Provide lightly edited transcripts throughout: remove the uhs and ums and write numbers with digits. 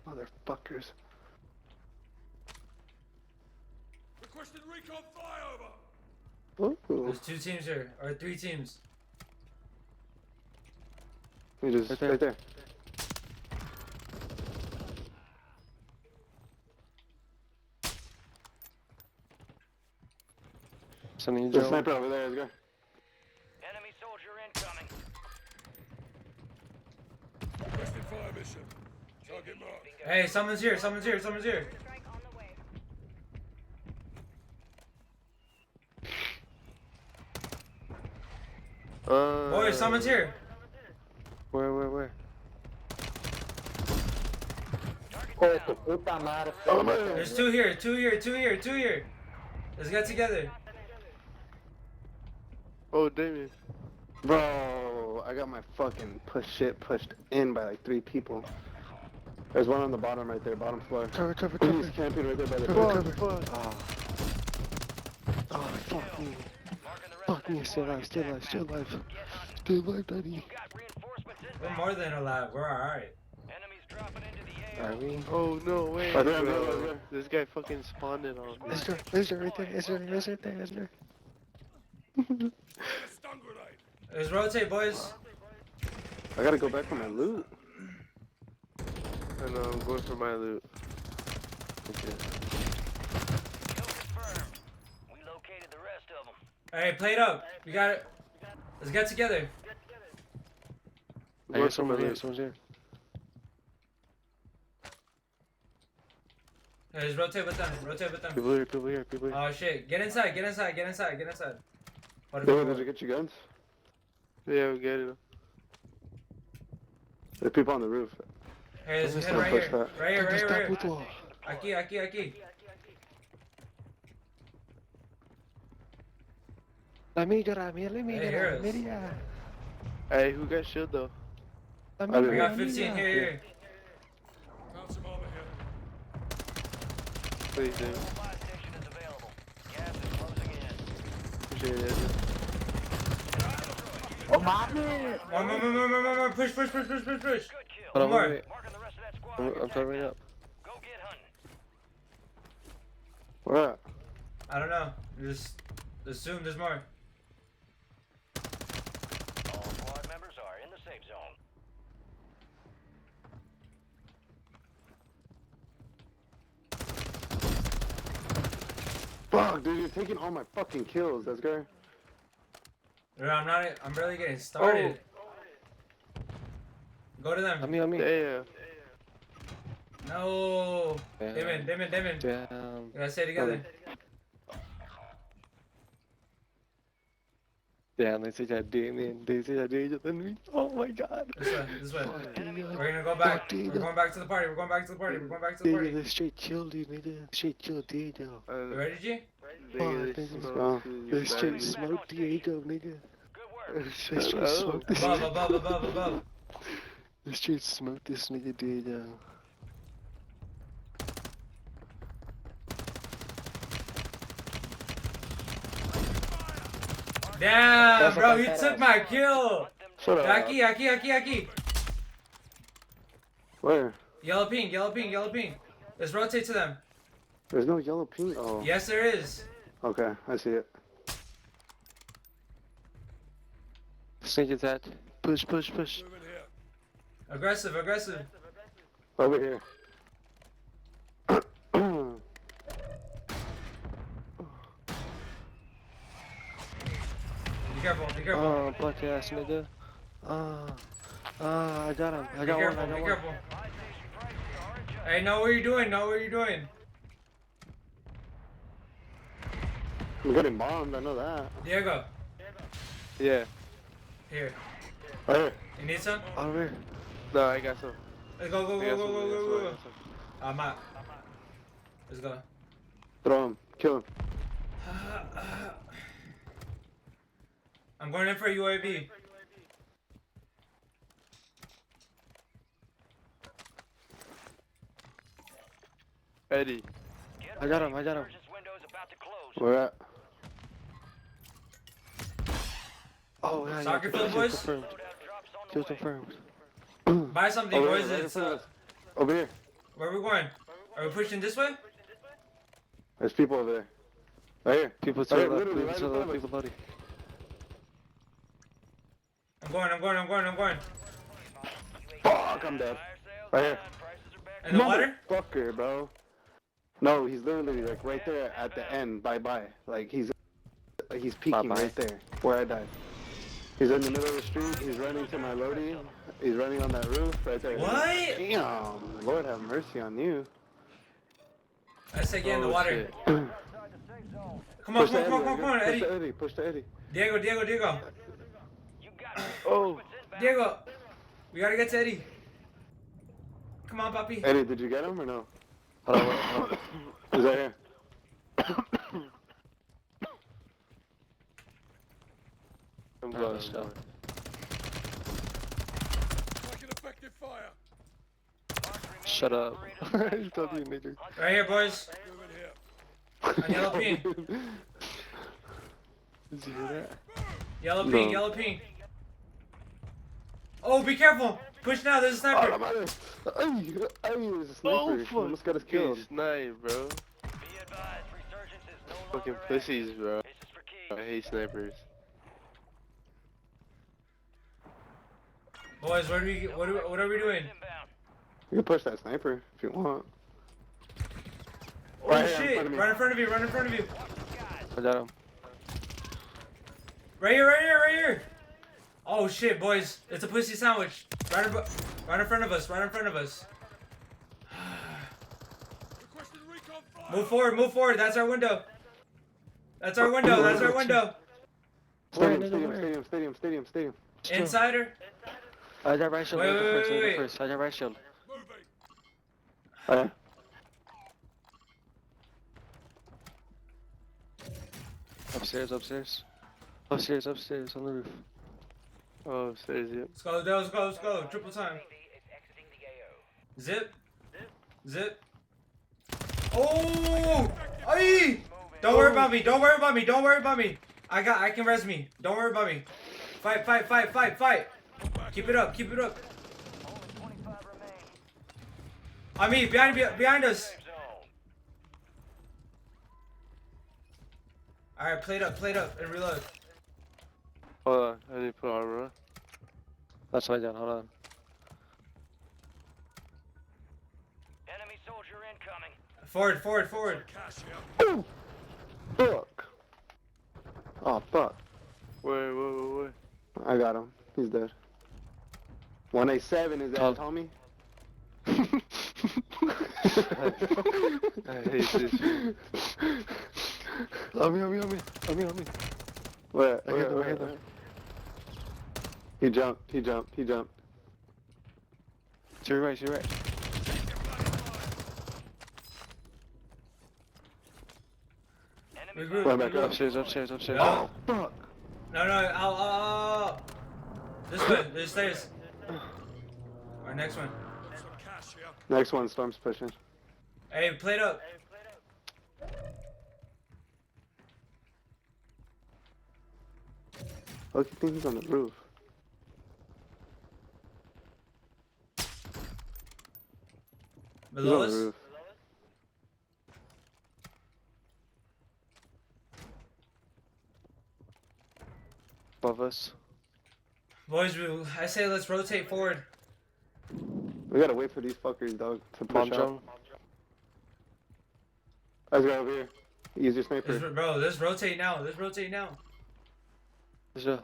Motherfuckers. Requesting recon flyover. Ooh. There's 2 teams here, or 3 teams. He just right there. Sending There's a Joe. sniper over there. Let's go. Enemy soldier incoming. Requesting fire mission. Target marked. Hey, someone's here, someone's here, someone's here. Strike on the way. Boys, someone's here. Where? Oh man. There's 2 here, 2 here, 2 here, 2 here. Let's get together. Oh, Damien. Bro, I got my fucking pushed in by like 3 people. There's one on the bottom right there, bottom floor. Cover. He's camping right there by the door. Cover. Oh, Oh, fuck me. Marking the rest Fuck of me. that Still squad. alive, still alive, still alive. Get hunting. Still alive, buddy. Got reinforcements We're inbound. more than alive, we're alright. Enemies dropping into the AO. Are we? Oh no way, Right there, bro. right there. This guy fucking spawned it on me. Is there right there? Is there? Stun grenade. Let's rotate, boys. I gotta go back for my loot. I know, I'm going for my loot. Okay. Kill confirmed. We located the rest of them. Hey, play it up. We got it. Let's get together. I'm I going got for my someone here. loot. Someone's here. Hey, let's rotate with them. Rotate with them. People here. Oh shit. Get inside. What David, did you get your guns? Yeah, we get it. There's people on the roof. Hey, let's Let's hit not right push here. that. Right here, right here, right here. puto. Aquí. La migra, mira, hear us. mira. Hey, who got shield though? La I We migra, got 15 mira. here. Found some armor here. Please, dude. Buy station is available. Gas is closing in. Appreciate it. More. Push. Good kill. Hold on, more. wait. Marking the rest of that squad. I'm covering up. Go get hunting. Where at? I don't know. Just assume there's more. All squad members are in the safe zone. Fuck, dude, you're taking all my fucking kills. That's good. Dude, I'm barely getting started. Go to them. On me. Damn. No. Damn. Damon. Damn. We gotta stay together. Damn, they say that Damien. Then oh my god. This way. Damien. We're gonna go back. Fuck, We're Dino. going back to the party. We're going back to the party. Nigga, let's straight chill, dude, nigga. Straight chill, Diego. You ready, G? Nigga, Oh, they nigga. smoke Let's you, straight buddy. smoke Diego, nigga. Good work. Let's straight smoke this. Above. Let's straight smoke this nigga, Diego. Damn, bro, you took my kill. Shut up. Aquí. Where? Yellow ping. Let's rotate to them. There's no yellow ping. Oh. Yes, there is. Okay, I see it. Snake is that. Push. Moving here. Aggressive. Over here. Be careful. Oh, black ass nigga. I got him. I Be got careful. one. Be careful. Buy station prices are adjusted. Hey, know what you're doing. I'm getting bombed, I know that. Diego, Yeah. here. Right here. You need some? Over here. No, I got some. Let's go. I got some, I got some. I'm out. Let's go. Throw him. Kill him. I'm going in for a UAV. Eddie. Get I got him. ready. Emergence window is about to close. Where at? Oh, yeah. Soccer field, Kill boys? confirmed. Loadout drops on the Kill way. confirmed. Buy something, Over boys. here, right in It's front of us. Over here. Where are we going? Are we pushing this way? There's people over there. Right here. People to Right the here, left, literally people right to in the front left, of us. people loading. I'm going. Fuck, I'm dead. Right here. In the water? Motherfucker, bro. No, he's literally like right there at the end. Bye. Like he's peeking Bye-bye. right there where I died. He's in the middle of the street. He's running to my loading. He's running on that roof right there. What? Damn. Lord have mercy on you. I said get in the Oh, water. shit. Come on, Push the come on, Eddie. Eddie. Push the Eddie. Diego. You got it. Oh, Diego. We gotta get to Eddie. Come on, papi. Eddie, did you get him or no? Hold on, hold on. He's right here. I'm Oh, going. shit. Taking effective fire. Shut up. You told me, nigga. Right here, boys. Moving here. On yellow ping. Did you hear that? Yellow ping. Oh, be careful. Push now, there's a Oh, sniper. I'm out of there. Ay, there's a sniper. Oh, fuck. Almost got us killed. Get sniped, bro. Be advised, resurgence is no Fucking longer pussies, bro. This is for keys. I hate snipers. Boys, what are we doing? Inbound. You can push that sniper if you want. Oh Right here in shit! front of me. Right in front of you. I got him. Right here. Oh shit, boys! It's a pussy sandwich. Right in front of us. Requesting recon fire. Move forward. That's our window. Stadium. Insider. I got right shield. Wait, I got wait. first. I got right shield. Moving. Oh, yeah. Upstairs on the roof. Oh, says it. Let's go. Triple time. Is exiting the AO. Zip. Oh! Ay! Don't worry about me. I can res me. Don't worry about me. Fight. Keep it up. Only 25 remain. On me, behind us. Safe zone. Alright, plate up and reload. Hold on, I need to put armor on. That's right down. Hold on. Enemy soldier incoming. Forward. Cash here. Fuck. Oh, fuck. Wait. I got him. He's dead. 187 is that, Oh. Tommy? I hate this shit. On me. Where? I hit him. He jumped. To your right. Enemy Regroup. Run back up. Upstairs. Yeah. Fuck. No, I'll. This way, there's stairs. Our next one. Some cash here. Next one, Storm's pushing. Hey, plate up. Look, you think he's on the roof. He's Below on us. the roof. Above us. Boys, I say let's rotate forward. We gotta wait for these fuckers, dog, to push Bomb out. drone. Let's go over here. Use your sniper. Bro, let's rotate now. There's a.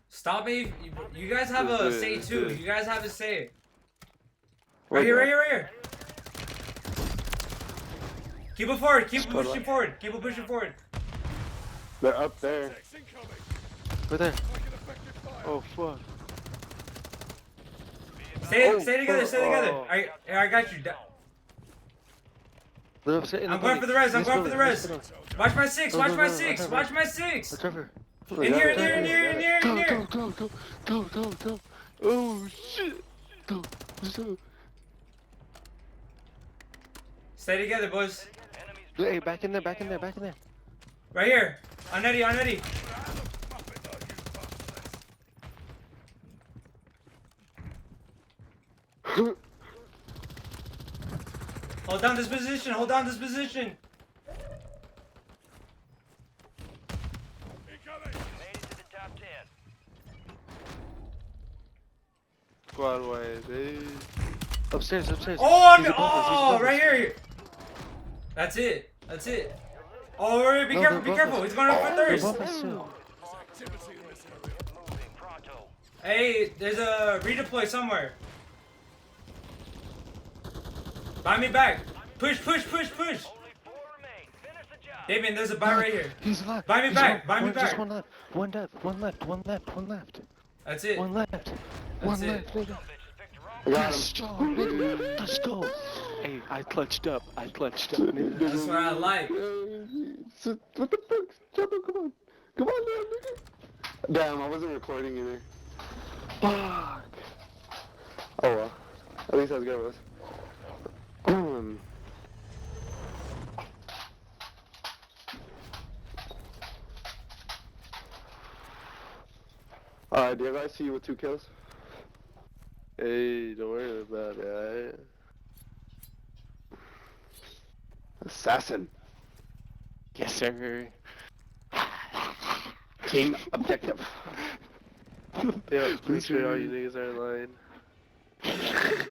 Stop me. You guys have a Let's do it, say let's too. do it. You guys have a say. Where's Right that? here. Keep it forward. Keep pushing forward. They're up there. Six incoming. Right there. Taking effective fire. Oh, fuck. Stay together. oh. I got you. They're upstairs in I'm the going for the res. building. Watch my six. No, Watch no, my no, six. no, no. Watch my six. Let's cover. In here. Go. Oh shit. Go. Let's go. Stay together, boys. Enemies Hey, back in there. Right here. On Eddie. Muppet, though, you bastards. Hold down this position. Hold down this position. Incoming! Made it to the top 10. Squad way, dude. Upstairs, upstairs. Oh, He's no. above us, he's Oh, above right us. here. That's it. That's it. Oh, wait, be No, careful. they're Be above careful. us. He's going up for They're thirst. above us too. There's activity in this area. Moving pronto. Hey, there's a redeploy somewhere. Buy me back. Push, push, push, push. Only 4 remain. Finish the job. Damien, there's a buy right here. He's alive. Buy me He's back, alive. buy me Just back. one left. One left. One left. One left. One left. That's it. One left. That's One it. left, nigga. Bitches picked the wrong I got Let's him. go, nigga. Let's go. Hey, I clutched up. I clutched up, nigga. That's what I like. What the fuck? Come on. Come on now, nigga. Damn, I wasn't recording either. Fuck. Oh well. At least I was good with this. Alright, do you guys see you with 2 kills? Hey, don't worry about it, alright? Assassin. Yes, sir. Team objective. Yeah, please sure all you niggas are lying.